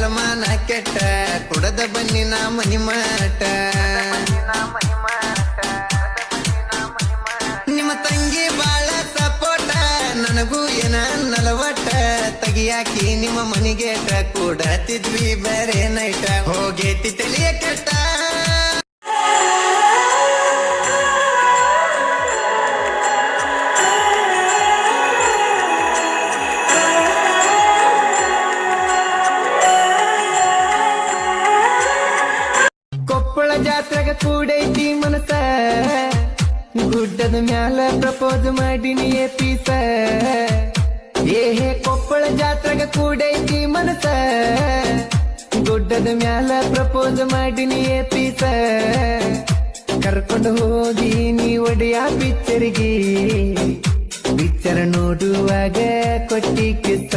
ಕಾಲಮಾನ ಕೆಟ್ಟ ಕುಡದ ಬನ್ನಿನ ಮನಿ ಮಾಟ ನಿಮ್ಮ ತಂಗಿ ಬಾಳ ಸಪೋಟ ನನಗೂ ಏನ ನಲವಟ ತಗಿಯಾಕಿ ನಿಮ್ಮ ಮನಿಗೇಟ ಕೂಡತಿದ್ವಿ ಬೇರೆ ನೈಟ ಹೋಗೇತಿ ತಲಿಯ ಕೆಟ್ಟ ಕೊಪ್ಪಳ ಜಾತ್ರೆಗ ಕೂಡೈತಿ ಮನಸ ಗುಡ್ಡದ ಮ್ಯಾಲ ಪ್ರಪೋಸ್ ಮಾಡಿನಿ ಪೀಸ ಏಹೇ ಕೊಪ್ಪಳ ಜಾತ್ರೆಗ ಕೂಡೈತಿ ಮನಸ ಗುಡ್ಡದ ಮ್ಯಾಲ ಪ್ರಪೋಸ್ ಮಾಡಿನಿ ಪೀಸ ಕರ್ಕೊಂಡು ಹೋಗಿ ನೀ ಒಡೆಯ ಪಿಕ್ಚರ್ಗೆ ಪಿಕ್ಚರ್ ನೋಡುವಾಗ ಕೊಟ್ಟಿ ಕಿಸ